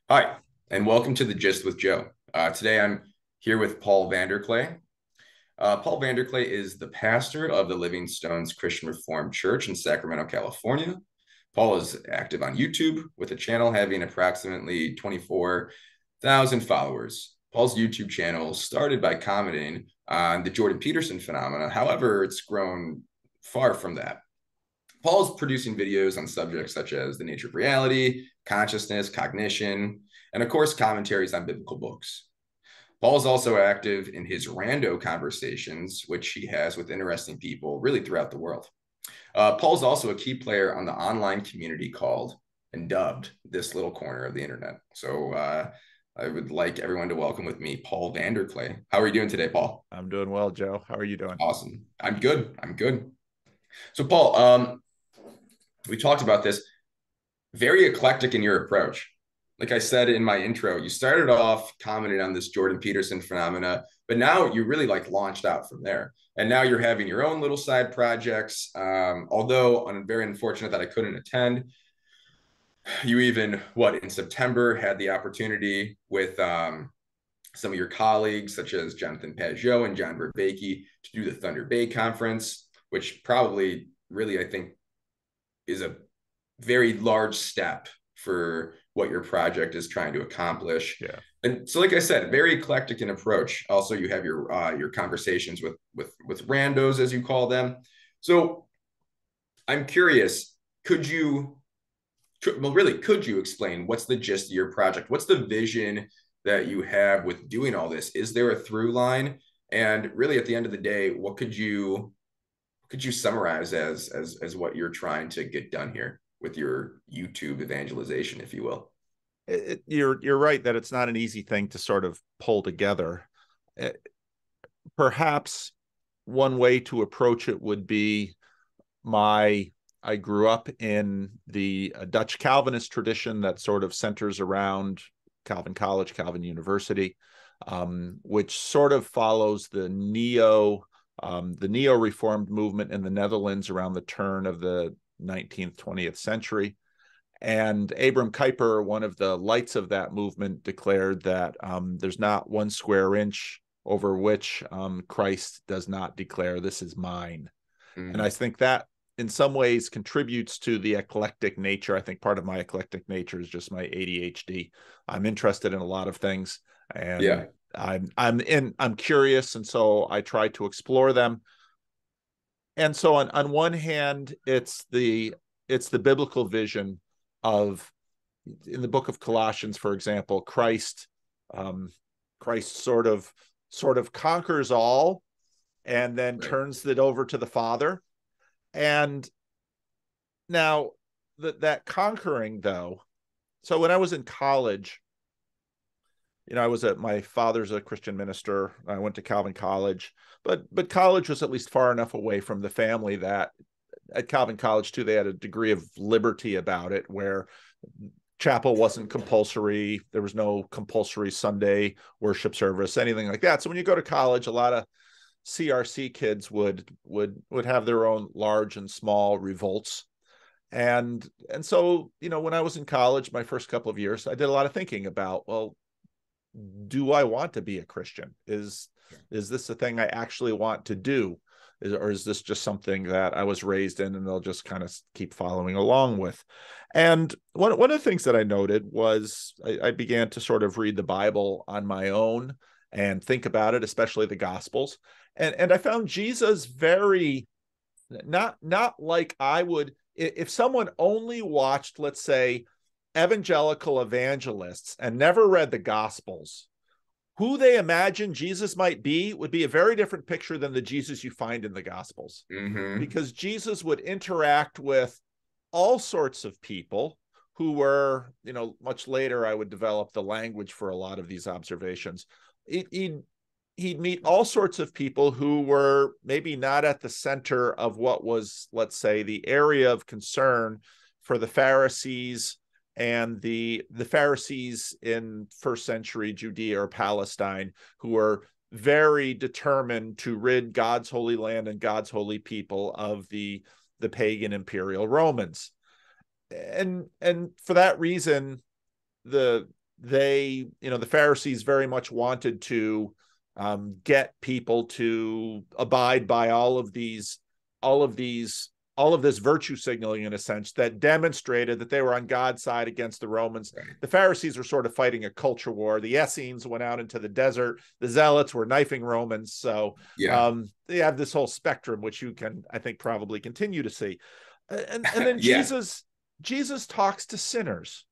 Hi, and welcome to the Gist with Joe. Today I'm here with Paul Vander Klay. Paul Vander Klay is the pastor of the Living Stones Christian Reformed Church in Sacramento, California. Paul is active on YouTube with a channel having approximately 24,000 followers. Paul's YouTube channel started by commenting on the Jordan Peterson phenomena. However, it's grown far from that. Paul's producing videos on subjects such as the nature of reality, consciousness, cognition, and of course, commentaries on biblical books. Paul is also active in his rando conversations, which he has with interesting people really throughout the world. Paul's also a key player on the online community called and dubbed This Little Corner of the Internet. So I would like everyone to welcome with me Paul Vander Klay. How are you doing today, Paul? I'm doing well, Joe. How are you doing? Awesome. I'm good. I'm good. So, Paul, we talked about this. Very eclectic in your approach. Like I said in my intro, you started off commenting on this Jordan Peterson phenomena, but now you really like launched out from there. And now you're having your own little side projects. Although I'm very unfortunate that I couldn't attend. You even, in September, had the opportunity with some of your colleagues, such as Jonathan Pajot and John Vervaeke, to do the Thunder Bay Conference, which probably really, I think, is a very large step for what your project is trying to accomplish. Yeah. And so, like I said, very eclectic in approach. Also, you have your conversations with randos, as you call them. So, I'm curious. Could you, could you explain what's the gist of your project? What's the vision that you have with doing all this? Is there a through line? And really, at the end of the day, what could you summarize as what you're trying to get done here with your YouTube evangelization, if you will? You're right that it's not an easy thing to sort of pull together. Uh, Perhaps one way to approach it would be I grew up in the Dutch Calvinist tradition that sort of centers around Calvin College, Calvin University, which sort of follows the neo Reformed movement in the Netherlands around the turn of the 19th, 20th century. And Abram Kuyper, one of the lights of that movement, declared that there's not one square inch over which Christ does not declare, "This is mine." And I Mm, think that in some ways contributes to the eclectic nature. I think part of my eclectic nature is just my ADHD. I'm interested in a lot of things, and yeah, I'm curious, and so I try to explore them. And so on one hand, it's the biblical vision of, in the book of Colossians, for example, um, Christ sort of conquers all and then right. turns it over to the Father. And now that conquering, though, so when I was in college, I was my father's a Christian minister. I went to Calvin College, but college was at least far enough away from the family that at Calvin College too, they had a degree of liberty about it where chapel wasn't compulsory. There was no compulsory Sunday worship service, anything like that. So when you go to college, a lot of CRC kids would have their own large and small revolts. And so, when I was in college, my first couple of years, I did a lot of thinking about, well, do I want to be a Christian? Is this a thing I actually want to do? Or is this just something that I was raised in and they'll just kind of keep following along with? And one of the things that I noted was I began to sort of read the Bible on my own and think about it, especially the Gospels. And I found Jesus very not like I would if someone only watched, let's say, evangelical evangelists and never read the Gospels, who they imagine Jesus might be would be a very different picture than the Jesus you find in the Gospels. Mm-hmm. Because Jesus would interact with all sorts of people who were, much later I would develop the language for a lot of these observations. He'd meet all sorts of people who were maybe not at the center of what was, let's say, the area of concern for the Pharisees and the Pharisees in first century Judea or Palestine, who were very determined to rid God's holy land and God's holy people of the pagan imperial Romans. And for that reason, the the Pharisees very much wanted to get people to abide by all of this virtue signaling, in a sense, that demonstrated that they were on God's side against the Romans. Right. The Pharisees were sort of fighting a culture war. The Essenes went out into the desert. The Zealots were knifing Romans. So Yeah. they have this whole spectrum, which you can, I think, probably continue to see. And then Yeah. Jesus talks to sinners.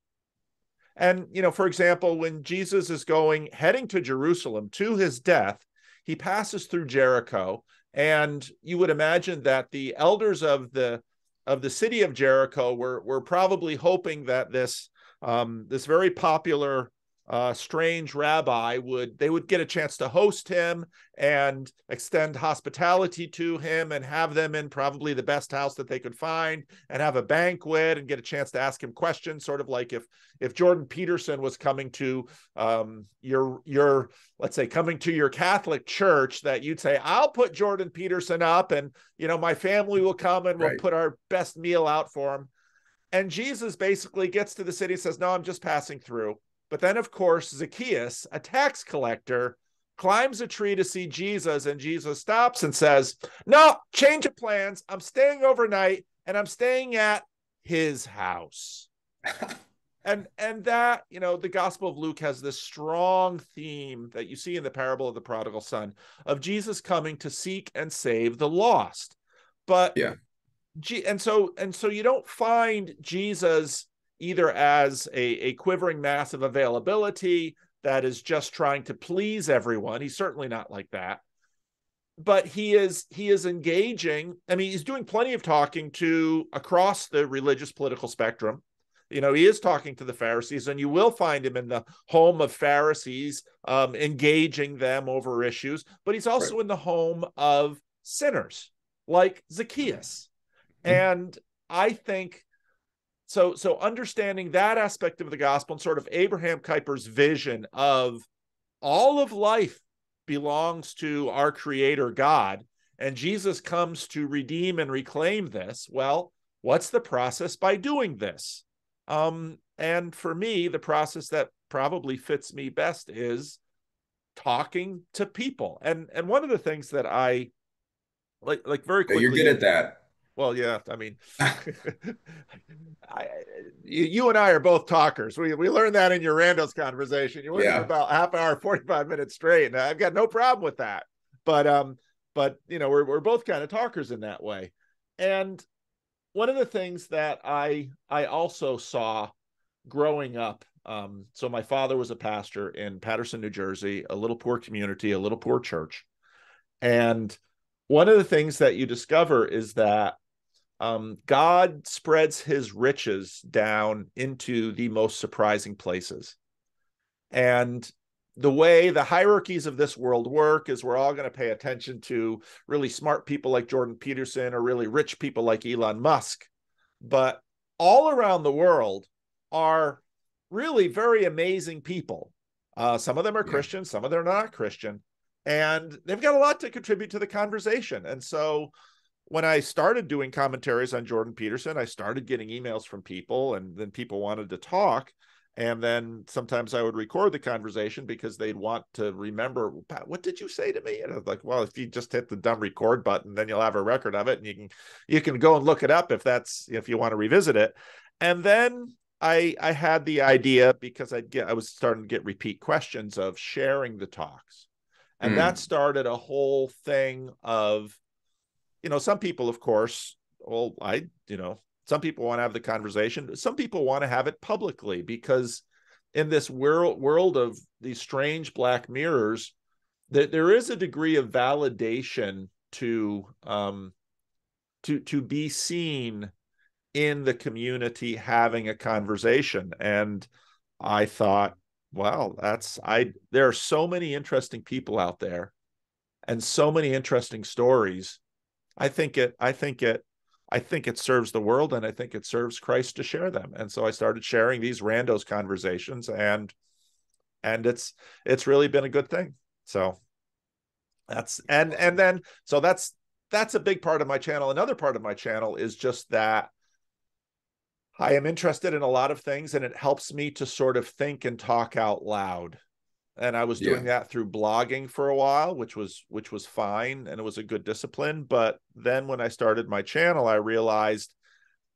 And, for example, when Jesus is heading to Jerusalem to his death, he passes through Jericho. And you would imagine that the elders of the city of Jericho were probably hoping that this very popular strange rabbi would get a chance to host him and extend hospitality to him and have them in probably the best house that they could find and have a banquet and get a chance to ask him questions, sort of like if Jordan Peterson was coming to your let's say coming to your Catholic church, that you'd say, I'll put Jordan Peterson up and my family will come and we'll Right. put our best meal out for him. And Jesus basically gets to the city and says, no, I'm just passing through. But then, of course, Zacchaeus, a tax collector, climbs a tree to see Jesus, and Jesus stops and says, no, change of plans. I'm staying overnight, and I'm staying at his house. And that, the Gospel of Luke has this strong theme that you see in the parable of the prodigal son, of Jesus coming to seek and save the lost. But Yeah. and so you don't find Jesus either as a quivering mass of availability that is just trying to please everyone. He's certainly not like that. But he is engaging. I mean, he's doing plenty of talking to across the religious political spectrum. He is talking to the Pharisees, and you will find him in the home of Pharisees, engaging them over issues. But he's also Right. in the home of sinners like Zacchaeus. Mhm. And I think so understanding that aspect of the gospel and sort of Abraham Kuyper's vision of all of life belongs to our creator God, and Jesus comes to redeem and reclaim this. Well, what's the process by doing this? And for me, the process that probably fits me best is talking to people. And one of the things that I like very You're quickly, good at that. well, yeah, I mean, you and I are both talkers. We learned that in your randos conversation. You went for Yeah. about half hour, 45 minutes straight, and I've got no problem with that. But we're both kind of talkers in that way. And one of the things that I also saw growing up. So my father was a pastor in Paterson, New Jersey, a little poor community, a little poor church. And one of the things that you discover is that God spreads his riches down into the most surprising places. And the way the hierarchies of this world work is we're all going to pay attention to really smart people like Jordan Peterson or really rich people like Elon Musk. But all around the world are really very amazing people. Some of them are Yeah. Christian, some of them are not Christian. And they've got a lot to contribute to the conversation. And so when I started doing commentaries on Jordan Peterson, I started getting emails from people, and then people wanted to talk. And then sometimes I would record the conversation because they'd want to remember, what did you say to me? And I was like, well, if you just hit the dumb record button, then you'll have a record of it, and you can go and look it up if you want to revisit it. And then I had the idea, because I was starting to get repeat questions, of sharing the talks. And that Mm. started a whole thing of, some people, of course, some people want to have the conversation. Some people want to have it publicly, because in this world of these strange black mirrors, there is a degree of validation to be seen in the community having a conversation. And I thought, wow, there are so many interesting people out there and so many interesting stories. I think it serves the world, and I think it serves Christ to share them. And so I started sharing these randos conversations, and it's really been a good thing. So that's that's a big part of my channel. Another part of my channel is just that I am interested in a lot of things, and it helps me to sort of think and talk out loud. And I was Yeah. doing that through blogging for a while, which was fine, and it was a good discipline. But then when I started my channel, I realized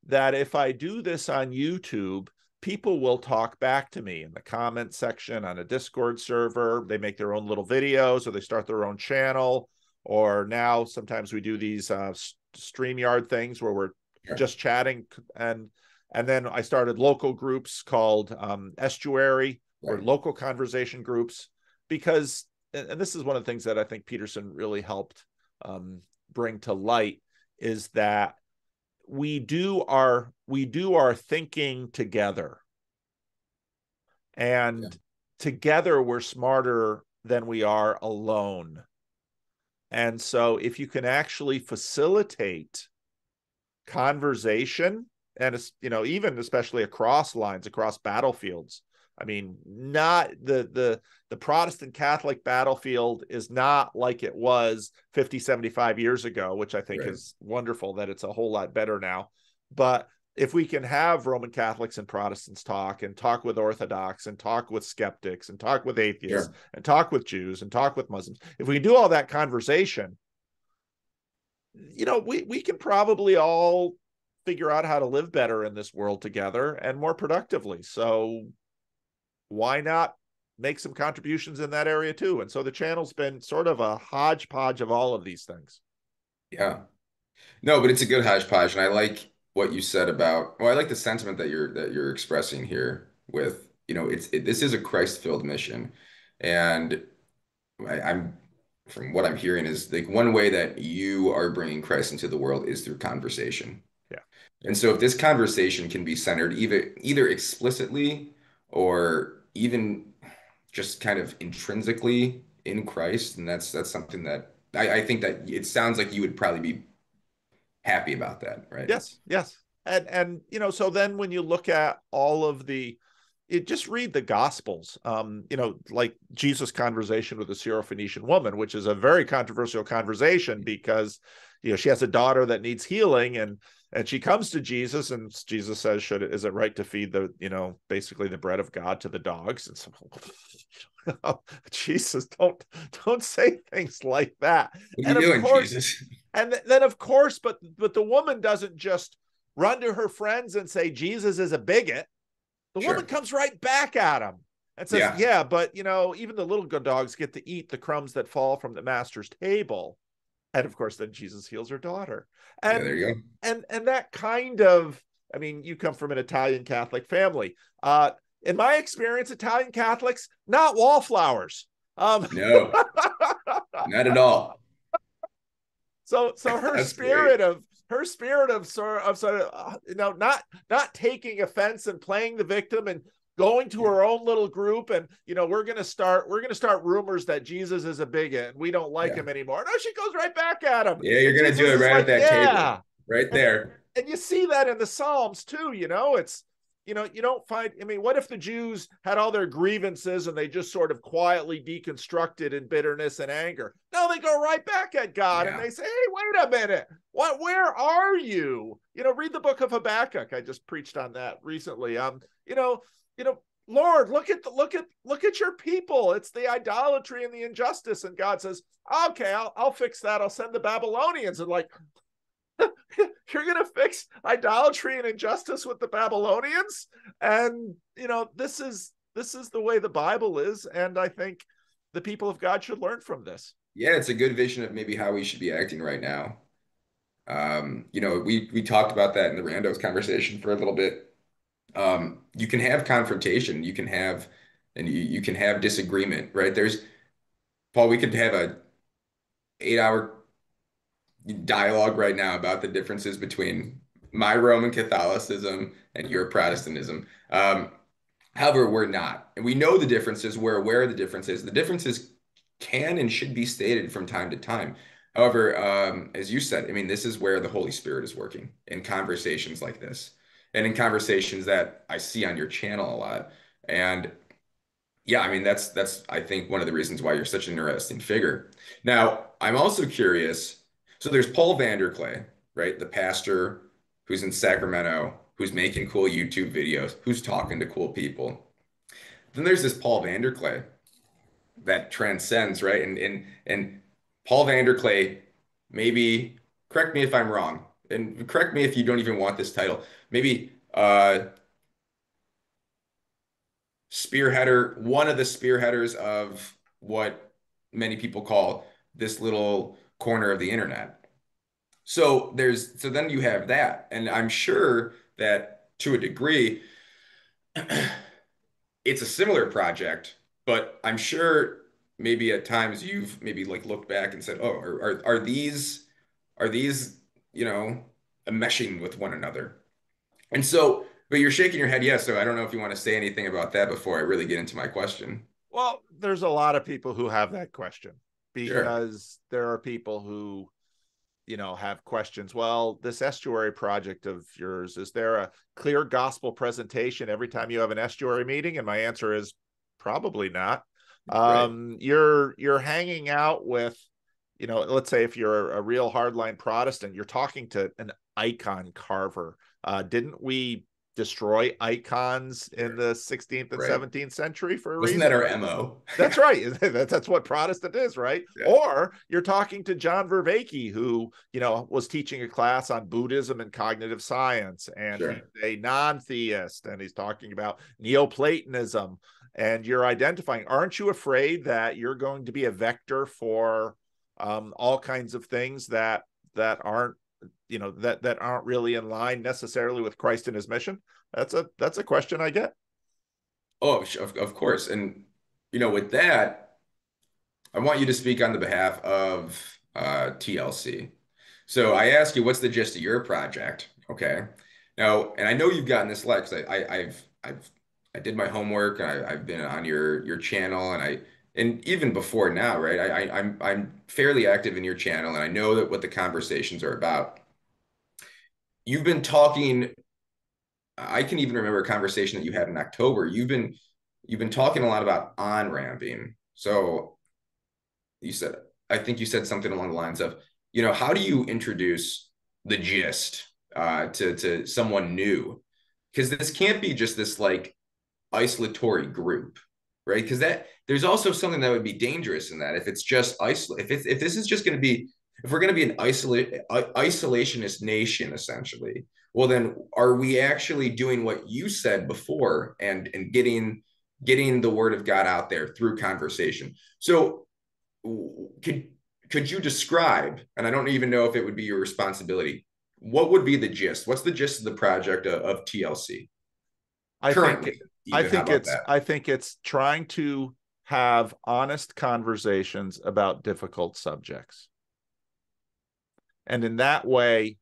that if I do this on YouTube, people will talk back to me in the comment section on a Discord server. They make their own little videos, or they start their own channel. Or now sometimes we do these StreamYard things where we're Sure. just chatting. And then I started local groups called Estuary, or Right. local conversation groups, because, and this is one of the things that I think Peterson really helped bring to light, is that we do our thinking together, Yeah. and together we're smarter than we are alone. And so if you can actually facilitate conversation, and it's, even especially across lines, across battlefields. I mean, not the Protestant Catholic battlefield is not like it was 50, 75 years ago, which I think Right. is wonderful that it's a whole lot better now. But if we can have Roman Catholics and Protestants talk, and talk with Orthodox, and talk with skeptics, and talk with atheists, Sure. and talk with Jews, and talk with Muslims, if we can do all that conversation, we can probably all figure out how to live better in this world together and more productively. So why not make some contributions in that area too? And so the channel's been sort of a hodgepodge of all of these things. Yeah. No, but it's a good hodgepodge, and I like what you said about. Well, I like the sentiment that you're expressing here. With this is a Christ-filled mission, and I'm from what I'm hearing is like one way that you are bringing Christ into the world is through conversation. Yeah. And so if this conversation can be centered either explicitly or even just kind of intrinsically in Christ, and that's something that I think that it sounds like you would probably be happy about that, right? Yes, yes. And so then when you look at all of just read the gospels, like Jesus' conversation with the Syrophoenician woman, which is a very controversial conversation, because she has a daughter that needs healing, and she comes to Jesus, and Jesus says, is it right to feed basically the bread of God to the dogs? And so Jesus, don't say things like that. What are And you of doing, course, Jesus? and then of course, but the woman doesn't just run to her friends and say Jesus is a bigot. The woman Sure. comes right back at him and says, Yeah. yeah, but even the little good dogs get to eat the crumbs that fall from the master's table. And of course, then Jesus heals her daughter. Yeah, And there you go. and that kind of, I mean, you come from an Italian Catholic family. In my experience, Italian Catholics, not wallflowers. No, not at all. So That's great. her spirit of sort of not taking offense and playing the victim, and going to Yeah. her own little group, and we're gonna start rumors that Jesus is a bigot and we don't like Yeah. him anymore. No, she goes right back at him, Yeah, you're and gonna do Jesus it is right at like, that table. yeah. Right and there. and you see that in the Psalms too. It's, you don't find, I mean, what if the Jews had all their grievances and they just sort of quietly deconstructed in bitterness and anger? No, they go right back at God, and Yeah. they say, hey, wait a minute, where are you? Read the book of Habakkuk. I just preached on that recently. You know, you know, Lord, look at your people. It's the idolatry and the injustice. And God says, okay, I'll fix that. I'll send the Babylonians. And like, you're going to fix idolatry and injustice with the Babylonians? And this is the way the Bible is, and I think the people of God should learn from this. Yeah, it's a good vision of maybe how we should be acting right now. We talked about that in the Randos conversation for a little bit. You can have confrontation, you can have disagreement, right? There's Paul, we could have a 8 hour dialogue right now about the differences between my Roman Catholicism and your Protestantism. However, we're not. And we know the differences. We're aware of the differences. The differences can and should be stated from time to time. However, as you said, I mean, this is where the Holy Spirit is working in conversations like this and in conversations that I see on your channel a lot. And yeah, I mean, that's I think one of the reasons why you're such an interesting figure. Now, I'm also curious. So there's Paul Vander Klay, right? The pastor who's in Sacramento, who's making cool YouTube videos, who's talking to cool people. Then there's this Paul Vander Klay that transcends, right? And Paul Vander Klay, maybe correct me if I'm wrong, and correct me if you don't even want this title. Maybe spearheader, one of the spearheaders of what many people call this little corner of the internet. So then you have that, and I'm sure that to a degree it's a similar project, but I'm sure maybe at times you've maybe like looked back and said, "Oh, are these you know meshing with one another?" And so, but you're shaking your head yes. So I don't know if you want to say anything about that before I really get into my question. Well, there's a lot of people who have that question Sure. because there are people who, have questions. Well, this estuary project of yours, is there a clear gospel presentation every time you have an estuary meeting? And my answer is probably not. Right. You're hanging out with, let's say if you're a real hardline Protestant, you're talking to an icon carver. Didn't we destroy icons in Sure. the 16th and Right. 17th century for a Wasn't that reason? our MO? That's right. That's what Protestant is, right? Yeah. Or you're talking to John Vervaeke, who, was teaching a class on Buddhism and cognitive science, and he's Sure. a non-theist, and he's talking about Neoplatonism, and you're identifying, aren't you afraid that you're going to be a vector for all kinds of things that aren't, that aren't really in line necessarily with Christ and his mission? That's a question I get. Oh, of course. And with that, I want you to speak on the behalf of TLC. So I asked you, what's the gist of your project? Okay. Now, and I know you've gotten this like, 'cause I did my homework. I've been on your channel, and even before now, right? I'm fairly active in your channel, and I know that what the conversations are about. You've been talking. I can even remember a conversation that you had in October. You've been talking a lot about on-ramping. So you said, I think you said something along the lines of, how do you introduce the gist to someone new? Because this can't be just this like isolatory group, right? Because that there's also something that would be dangerous in that if it's just if this is just going to be if we're going to be an isolationist nation essentially, well then are we actually doing what you said before and getting the word of God out there through conversation? So could could you describe, and I don't even know if it would be your responsibility, what would be the gist? What's the gist of the project of TLC I think currently? Even how about that? I think it's trying to have honest conversations about difficult subjects. And in that way,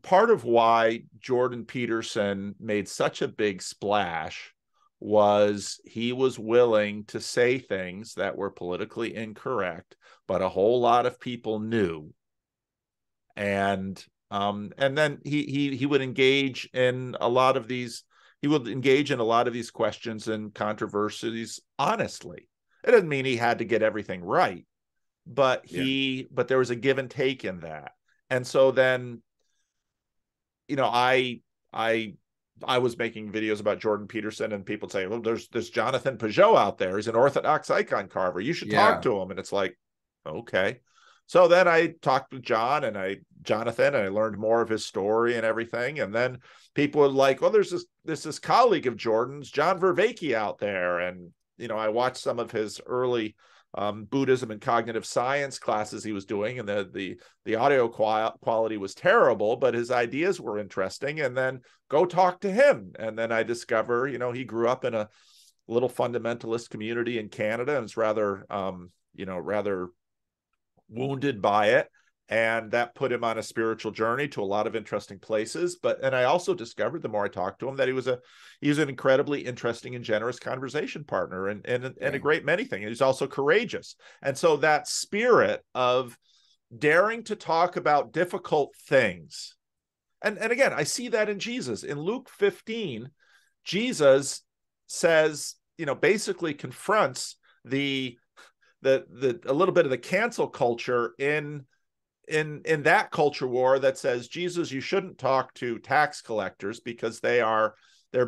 part of why Jordan Peterson made such a big splash was he was willing to say things that were politically incorrect, but a whole lot of people knew. And then he would engage in a lot of these questions and controversies honestly. It doesn't mean he had to get everything right, but Yeah. there was a give and take in that. And so then, I I was making videos about Jordan Peterson, and people say, well, there's Jonathan Peugeot out there. He's an Orthodox icon carver. You should talk Yeah. to him. And it's like, okay. So then I talked with Jonathan, and I learned more of his story and everything. And then people were like, well, there's this colleague of Jordan's, John Vervaeke, out there. And, I watched some of his early Buddhism and cognitive science classes he was doing, and the audio quality was terrible, but his ideas were interesting. And then go talk to him. And then I discover, he grew up in a little fundamentalist community in Canada, and is rather wounded by it. And that put him on a spiritual journey to a lot of interesting places. And I also discovered, the more I talked to him, that he was an incredibly interesting and generous conversation partner, and a Yeah. great many things. He's also courageous. And so that spirit of daring to talk about difficult things. And again, I see that in Jesus. In Luke 15, Jesus says, basically confronts the a little bit of the cancel culture in that culture war that says, Jesus, you shouldn't talk to tax collectors because they're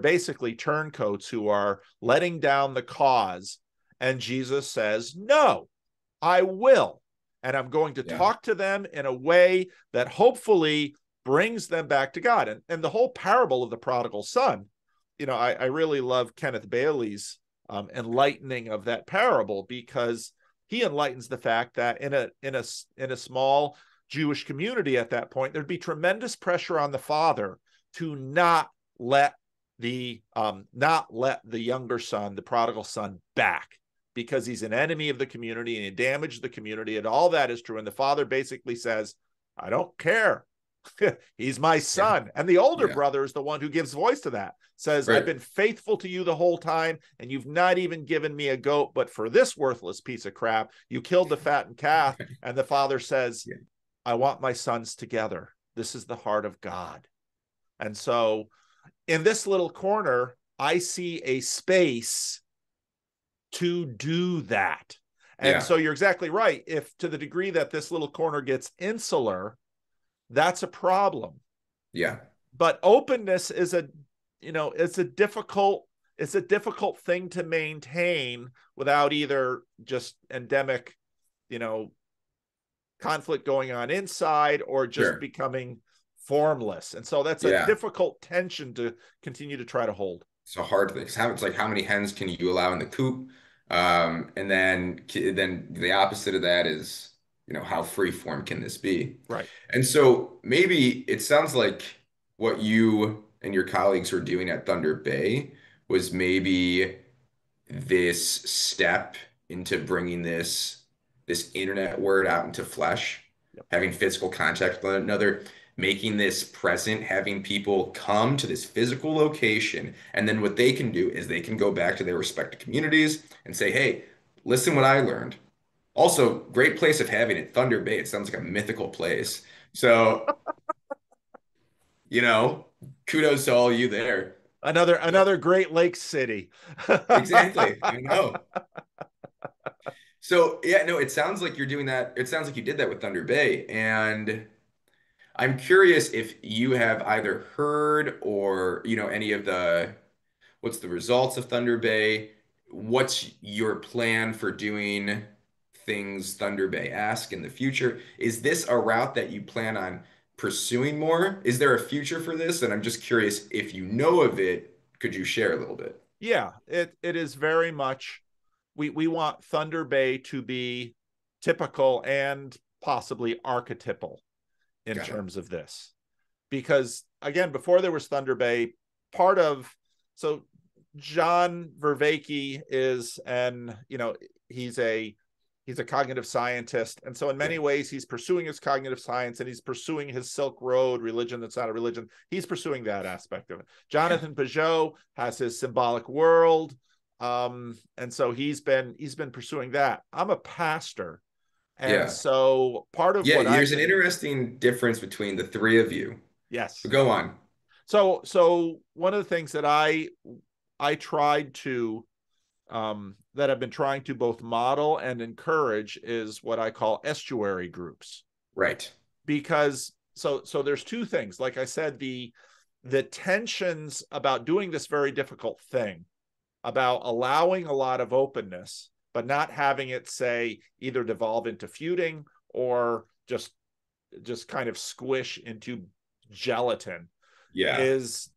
basically turncoats who are letting down the cause. And Jesus says, no, I will. And I'm going to Yeah. talk to them in a way that hopefully brings them back to God. And the whole parable of the prodigal son, I really love Kenneth Bailey's enlightening of that parable, because he enlightens the fact that in a small Jewish community at that point, there'd be tremendous pressure on the father to not let the younger son, the prodigal son, back, because he's an enemy of the community and he damaged the community, and all that is true. And the father basically says, I don't care. He's my Yeah. son. And the older Yeah. brother is the one who gives voice to that, says, I've Right. been faithful to you the whole time, and you've not even given me a goat, but for this worthless piece of crap, you killed the fattened calf. And the father says, Yeah. I want my sons together. This is the heart of God. And so in this little corner, I see a space to do that. And Yeah. so you're exactly right. If to the degree that this little corner gets insular, that's a problem. Yeah. But openness is it's a difficult thing to maintain without either just endemic, conflict going on inside, or just Sure. becoming formless. And so that's a Yeah. difficult tension to continue to try to hold. It's a hard thing. It's like how many hens can you allow in the coop? And then the opposite of that is, how free form can this be? Right. And so maybe it sounds like what you and your colleagues were doing at Thunder Bay was maybe this step into bringing this internet word out into flesh, Yep. having physical contact with one another, making this present, having people come to this physical location, and then what they can do is they can go back to their respective communities and say, "Hey, listen what I learned." Also, great place of having it, Thunder Bay. It sounds like a mythical place. So, you know, kudos to all you there. Another Great Lakes city. Exactly. I know. So yeah, no, it sounds like you're doing that. It sounds like you did that with Thunder Bay. And I'm curious if you have either heard or, any of what's the results of Thunder Bay? What's your plan for doing things Thunder Bay ask in the future? Is this a route that you plan on pursuing more? Is there a future for this? And I'm just curious if you know of it, could you share a little bit? Yeah, it is very much, we want Thunder Bay to be typical and possibly archetypal in Got it. terms of this. Because again, before there was Thunder Bay, part of so John Vervaeke is he's a cognitive scientist, and so in Yeah. many ways he's pursuing his cognitive science, and he's pursuing his Silk Road religion that's not a religion. He's pursuing that aspect of it. Yeah. Jonathan Peugeot has his symbolic world, and so he's been pursuing that. I'm a pastor, and Yeah. so part of Yeah, what I've there's an been interesting difference between the three of you. But yes. go on. So one of the things that I tried to that I've been trying to both model and encourage is what I call estuary groups. Right. Because so there's two things. Like I said, the tensions about doing this very difficult thing, about allowing a lot of openness, but not having it, say, either devolve into feuding or just kind of squish into gelatin, Yeah, is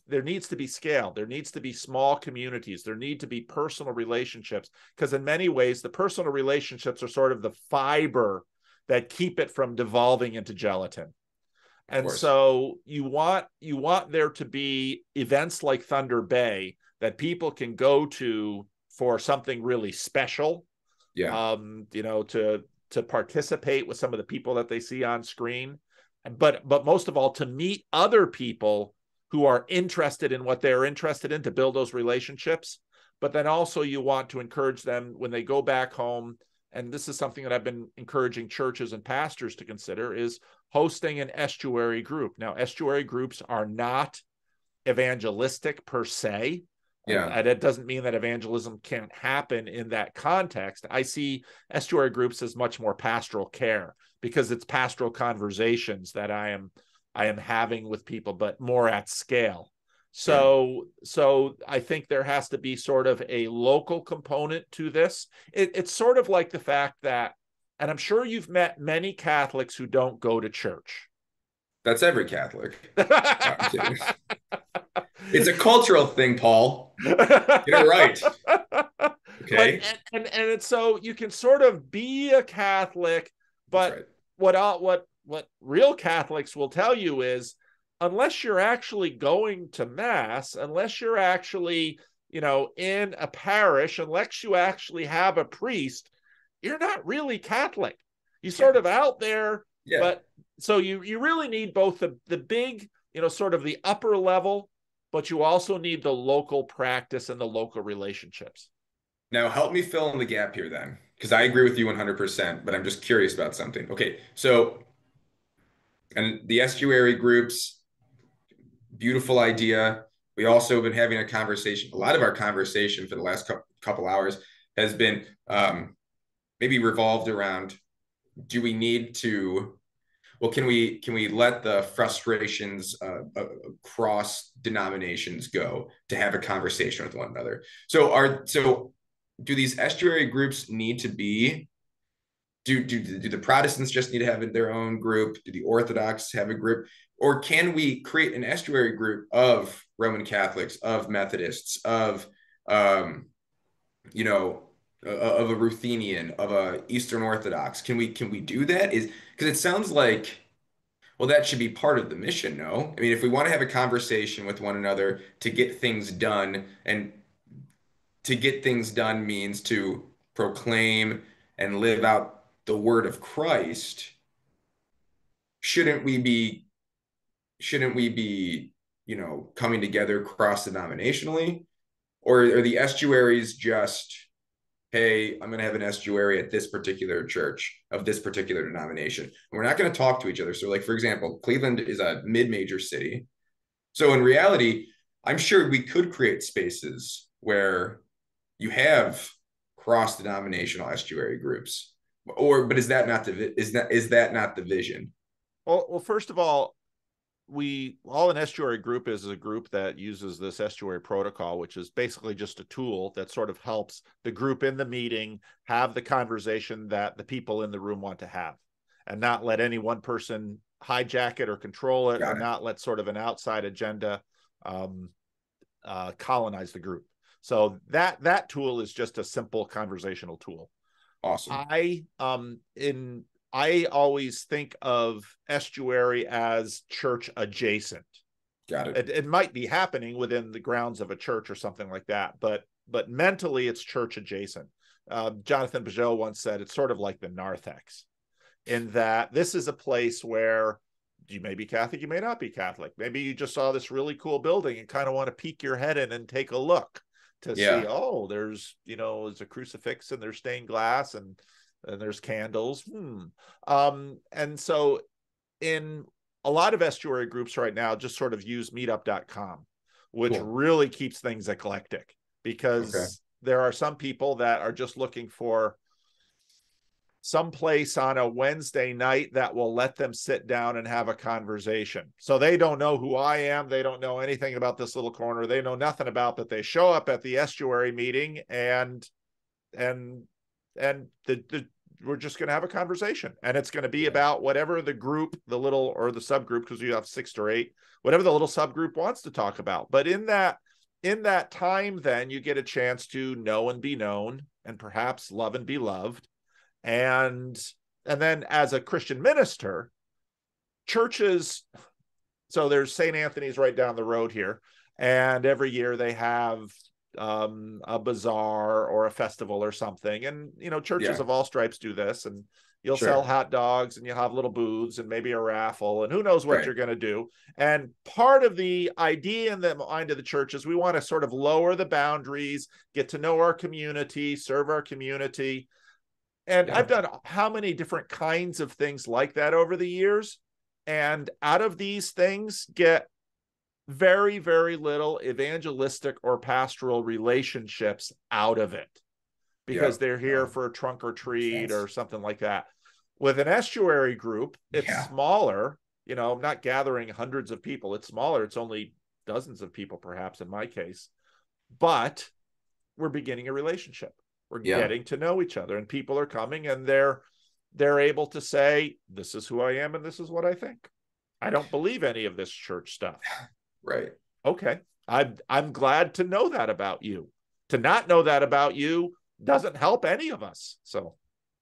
there needs to be scale. There needs to be small communities. There need to be personal relationships, because in many ways the personal relationships are sort of the fiber that keep it from devolving into gelatin. of And course. so you want there to be events like Thunder Bay that people can go to for something really special, Yeah, to participate with some of the people that they see on screen, but most of all to meet other people who are interested in what they're interested in, to build those relationships. But then also you want to encourage them when they go back home, and this is something that I've been encouraging churches and pastors to consider, is hosting an estuary group. Now, estuary groups are not evangelistic per se. Yeah. And it doesn't mean that evangelism can't happen in that context. I see estuary groups as much more pastoral care, because it's pastoral conversations that I am having with people, but more at scale. Sure. So I think there has to be sort of a local component to this. It's sort of like the fact that, and I'm sure you've met many Catholics who don't go to church. That's every Catholic. No, I'm kidding. It's a cultural thing, Paul. Get it right. But Okay. and it's, so you can sort of be a Catholic, That's but right. what real Catholics will tell you is, unless you're actually going to mass, unless you're actually, in a parish, unless you actually have a priest, you're not really Catholic. You Yeah. sort of out there, Yeah. but so you really need both the big, sort of the upper level, but you also need the local practice and the local relationships. Now help me fill in the gap here then, because I agree with you 100%, but I'm just curious about something. Okay, so and the estuary groups, beautiful idea. We also have been having a conversation. A lot of our conversation for the last couple hours has been maybe revolved around, do we need to, well, can we let the frustrations across denominations go to have a conversation with one another? So do these estuary groups need to be, do the Protestants just need to have their own group? Do the Orthodox have a group? Or can we create an estuary group of Roman Catholics, of Methodists, of um, you know, of a Ruthenian, of a Eastern Orthodox? Can we do that? Is because it sounds like, well, that should be part of the mission, no? I mean, if we want to have a conversation with one another to get things done, and to get things done means to proclaim and live out the word of Christ, shouldn't we be shouldn't we be, coming together cross denominationally? Or are the estuaries just, hey, I'm going to have an estuary at this particular church of this particular denomination, and we're not going to talk to each other? So, like, for example, Cleveland is a mid-major city. So in reality, I'm sure we could create spaces where you have cross-denominational estuary groups. But is that not the vision? Well, first of all, an estuary group is a group that uses this estuary protocol, which is basically just a tool that sort of helps the group in the meeting have the conversation that the people in the room want to have, and not let any one person hijack it or control it, or Got it. not let sort of an outside agenda colonize the group. So that tool is just a simple conversational tool. Awesome. I always think of estuary as church adjacent. Got it. It might be happening within the grounds of a church or something like that, but mentally it's church adjacent. Jonathan Pajot once said it's sort of like the narthex, in that this is a place where you may be Catholic, you may not be Catholic. Maybe you just saw this really cool building and kind of want to peek your head in and take a look to see, Yeah. oh, there's a crucifix and there's stained glass and there's candles. And so in a lot of estuary groups right now just sort of use meetup.com, which Cool. really keeps things eclectic, Okay. because there are some people that are just looking for some place on a Wednesday night that will let them sit down and have a conversation. So they don't know who I am. They don't know anything about this little corner. They know nothing about that. They show up at the estuary meeting and we're just going to have a conversation, and it's going to be Yeah. about whatever the group, the little, or the subgroup, because you have 6 or 8, whatever the little subgroup wants to talk about. But in that time, then you get a chance to know and be known, and perhaps love and be loved. And then as a Christian minister, churches, so there's St. Anthony's right down the road here, and every year they have a bazaar or a festival or something, and churches Yeah. of all stripes do this, and you'll sell Sure. hot dogs, and you'll have little booths and maybe a raffle, and who knows what Right. you're going to do. And part of the idea in the mind of the church is we want to sort of lower the boundaries, get to know our community, serve our community. And I've Yeah. done how many different kinds of things like that over the years. And out of these things get very, very little evangelistic or pastoral relationships out of it, because Yeah. they're here No, for a trunk or makes treat or sense. something like that. With an estuary group, it's Yeah. smaller. I'm not gathering hundreds of people. It's smaller. It's only dozens of people, perhaps in my case. But we're beginning a relationship. We're Yeah. getting to know each other, and people are coming and they're able to say, this is who I am and this is what I think. I don't believe any of this church stuff. Right. Okay. I'm glad to know that about you. To not know that about you doesn't help any of us. So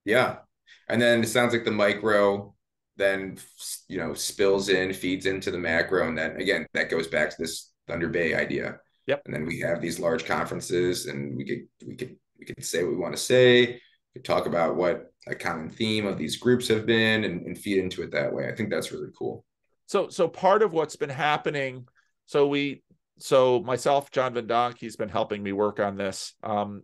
Yeah. And then it sounds like the micro then, spills in, feeds into the macro. And then again, that goes back to this Thunder Bay idea. yep. And then we have these large conferences and we could say what we want to say. We could talk about what a common theme of these groups have been and feed into it that way. I think that's really cool. So part of what's been happening, so myself, John Van Donk, he's been helping me work on this.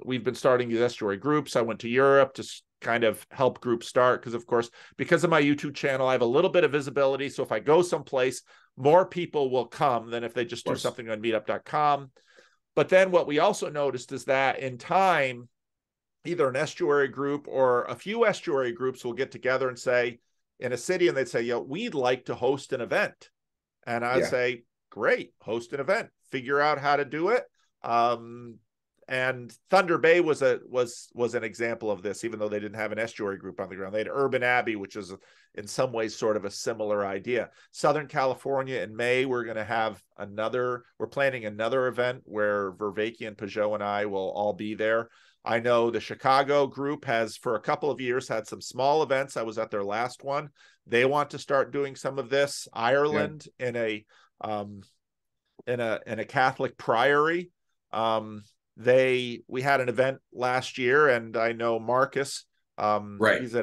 We've been starting these estuary groups. I went to Europe to kind of help groups start because, of course, because of my YouTube channel, I have a little bit of visibility. So if I go someplace, more people will come than if they just Of do course. something on meetup.com. But then what we also noticed is that in time, either an estuary group or a few estuary groups will get together and say, in a city, and they'd say, we'd like to host an event. And I'd Yeah. say, great, host an event, figure out how to do it. And Thunder Bay was an example of this, even though they didn't have an estuary group on the ground. They had Urban Abbey, which is in some ways sort of a similar idea. Southern California in May, we're planning another event where Vervaeke and Peugeot and I will all be there. I know the Chicago group has, for a couple of years, had some small events. I was at their last one. They want to start doing some of this. Ireland in a Catholic priory. We had an event last year, and I know Marcus. Right. He's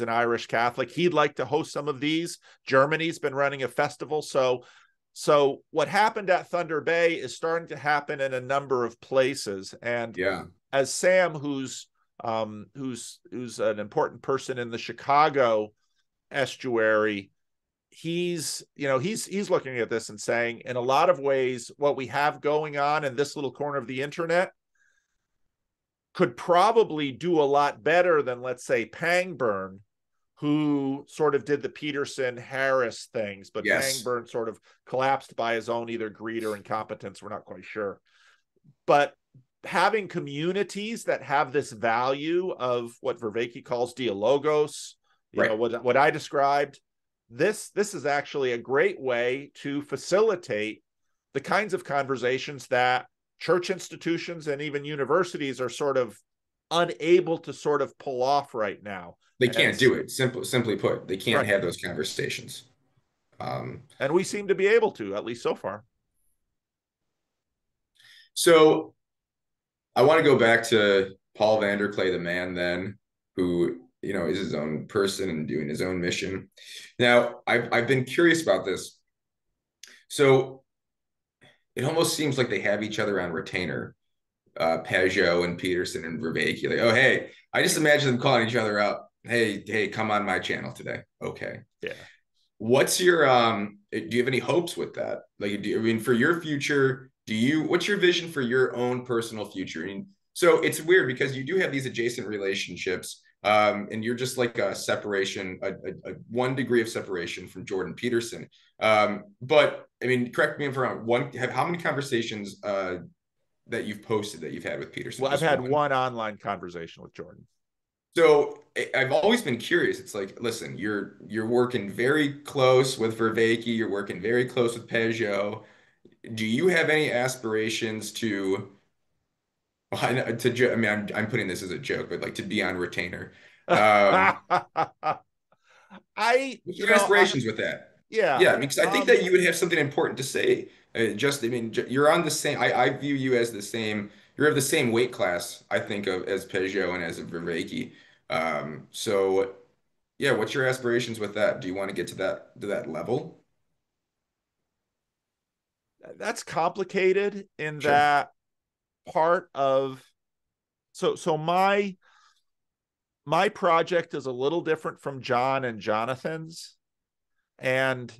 an Irish Catholic. He'd like to host some of these. Germany's been running a festival, so what happened at Thunder Bay is starting to happen in a number of places. And Yeah. as Sam, who's an important person in the Chicago estuary, he's looking at this and saying, in a lot of ways, what we have going on in this little corner of the internet could probably do a lot better than, let's say, Pangburn, who sort of did the Peterson Harris things, but Yes. Pangburn sort of collapsed by his own either greed or incompetence. We're not quite sure. But having communities that have this value of what Vervaeke calls dialogos, Right. what I described, this is actually a great way to facilitate the kinds of conversations that church institutions and even universities are sort of unable to sort of pull off right now. They And can't do it. Simply put, they can't right. have those conversations. Um, And we seem to be able to, at least so far. so I want to go back to Paul Vander Klay, the man, then, who is his own person and doing his own mission. Now, I've been curious about this. So it almost seems like they have each other on retainer, Peugeot and Peterson and Vervaeke. Like, oh hey, I just imagine them calling each other up. Hey, come on my channel today. Okay. Yeah. What's your do you have any hopes with that? Like, I mean, for your future, what's your vision for your own personal future? I mean, so it's weird because you do have these adjacent relationships, and you're just like a separation, a 1 degree of separation from Jordan Peterson. But I mean, correct me if I'm wrong. How many conversations that you've posted that you've had with Peterson? Well, I've Just had one. one online conversation with Jordan. So I've always been curious. It's like, listen, you're working very close with Vervaeke, you're working very close with Peugeot. Do you have any aspirations to, well, I mean, I'm putting this as a joke, but like to be on retainer? Um, I, what's you your know, I, aspirations with that? yeah. Yeah, because I think that you would have something important to say. I mean, you're on the same. I view you as the same. You're of the same weight class, I think, of as Peugeot and as a Vervaeke. So yeah, what's your aspirations with that? Do you want to get to that level? That's complicated in Sure. that part of, so my project is a little different from John and Jonathan's. And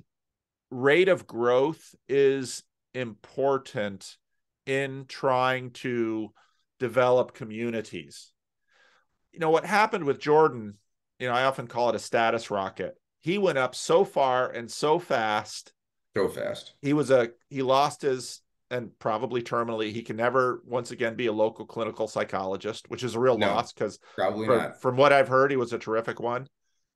rate of growth is important in trying to develop communities. What happened with Jordan, I often call it a status rocket. He went up so far and so fast. So fast. He lost his, and probably terminally, he can never once again be a local clinical psychologist, which is a real No, loss because probably not. from what I've heard, he was a terrific one.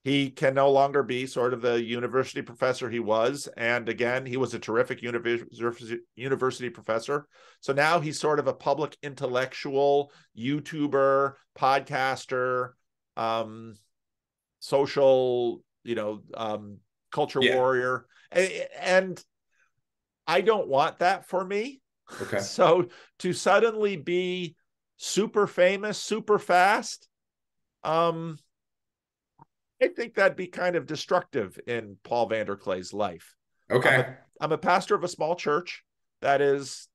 He can no longer be sort of the university professor he was. And again, he was a terrific university professor. So now he's sort of a public intellectual, YouTuber, podcaster, social, culture warrior. And I don't want that for me. Okay. So to suddenly be super famous, super fast, I think that'd be kind of destructive in Paul Vander Klay's life. Okay. I'm a pastor of a small church that is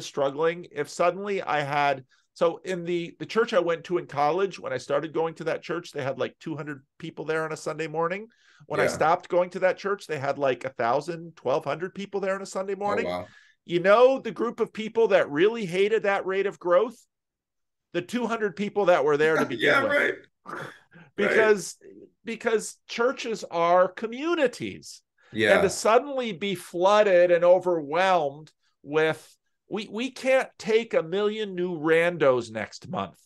struggling. If suddenly I had, so in the church I went to in college, when I started going to that church, they had like 200 people there on a Sunday morning. When I stopped going to that church, they had like 1,000, 1,200 people there on a Sunday morning. Oh, wow. The group of people that really hated that rate of growth, the 200 people that were there to begin with. Right. Because churches are communities. Yeah. And to suddenly be flooded and overwhelmed with, we can't take 1 million new randos next month.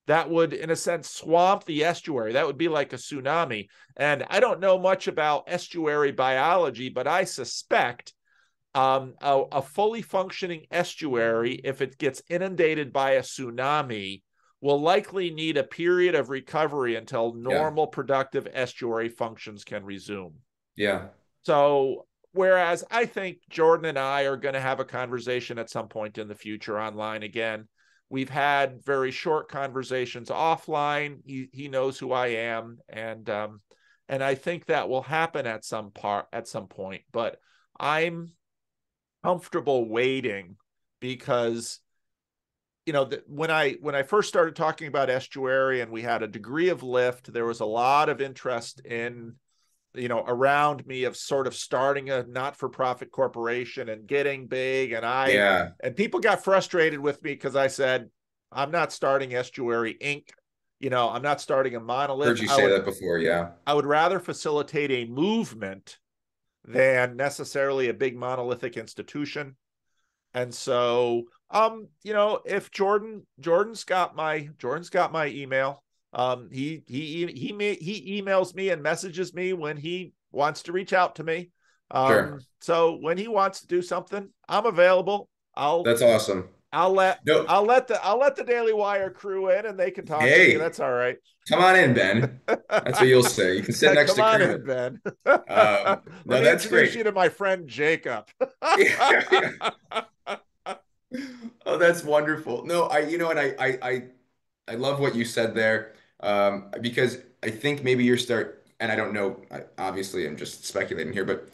That would, in a sense, swamp the estuary. That would be like a tsunami. And I don't know much about estuary biology, but I suspect a fully functioning estuary, if it gets inundated by a tsunami, will likely need a period of recovery until normal productive estuary functions can resume. Yeah. So whereas I think Jordan and I are going to have a conversation at some point in the future online again. We've had very short conversations offline. He knows who I am, and I think that will happen at some point. But I'm comfortable waiting because when I first started talking about estuary and we had a degree of lift, there was a lot of interest in around me of sort of starting a not-for-profit corporation and getting big, and people got frustrated with me because I said, I'm not starting Estuary Inc. I'm not starting a monolith. Heard you say that before. I would rather facilitate a movement than necessarily a big monolithic institution. And so, if Jordan's got my email. He emails me and messages me when he wants to reach out to me. Sure. So when he wants to do something, I'm available. That's awesome. I'll let the Daily Wire crew in and they can talk to me. That's all right. Come on in, Ben. That's what you'll say. You can sit next to Kermit. In, Ben. No, Let me that's introduce great. you to my friend Jacob. Oh, that's wonderful. No, I love what you said there, because I think maybe and I don't know, obviously I'm just speculating here, but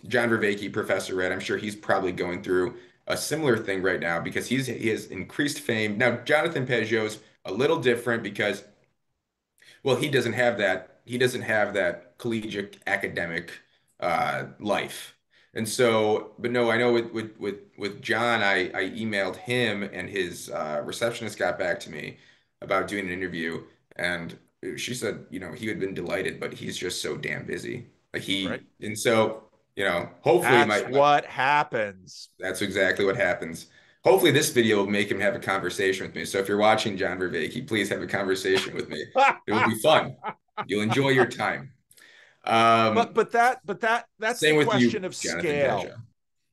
John Vervaeke, Professor Red, I'm sure he's probably going through a similar thing right now because he has increased fame. Now, Jonathan Peugeot's a little different because, well, he doesn't have that collegiate academic life. And so, but no, I know with John, I emailed him and his receptionist got back to me about doing an interview, and she said, he had been delighted, but he's just so damn busy. Right. And so, hopefully that's what happens. That's exactly what happens. Hopefully this video will make him have a conversation with me. So if you're watching John Vervaeke, please have a conversation with me. It will be fun. You'll enjoy your time. But that's same the with question you, of Jonathan scale.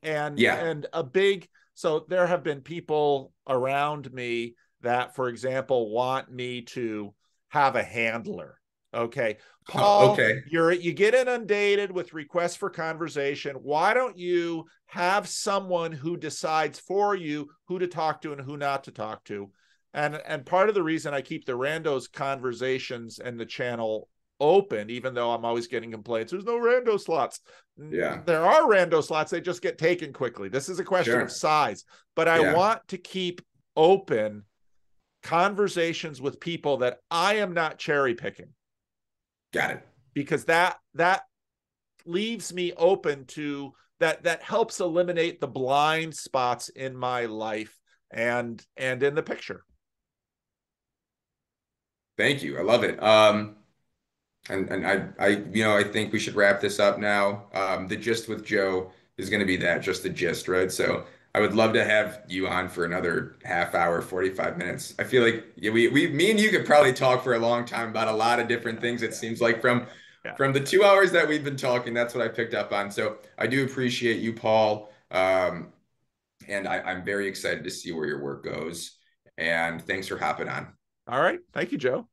Peugeot. And a big, so there have been people around me that, for example, want me to have a handler. Okay. Paul, okay. You get inundated with requests for conversation. Why don't you have someone who decides for you who to talk to and who not to talk to? And part of the reason I keep the randos conversations and the channel open, even though I'm always getting complaints, there's no rando slots. Yeah. There are rando slots. They just get taken quickly. This is a question of size, but I want to keep open conversations with people that I am not cherry picking. Got it. Because that leaves me open to that helps eliminate the blind spots in my life and in the picture. Thank you. I love it. And I think we should wrap this up now. The gist with Joe is going to be that, just the gist, right? So I would love to have you on for another half hour, 45 minutes. I feel like yeah, me and you could probably talk for a long time about a lot of different things. It seems like Yeah. from the 2 hours that we've been talking, that's what I picked up on. So I do appreciate you, Paul. And I'm very excited to see where your work goes. And thanks for hopping on. All right. Thank you, Joe.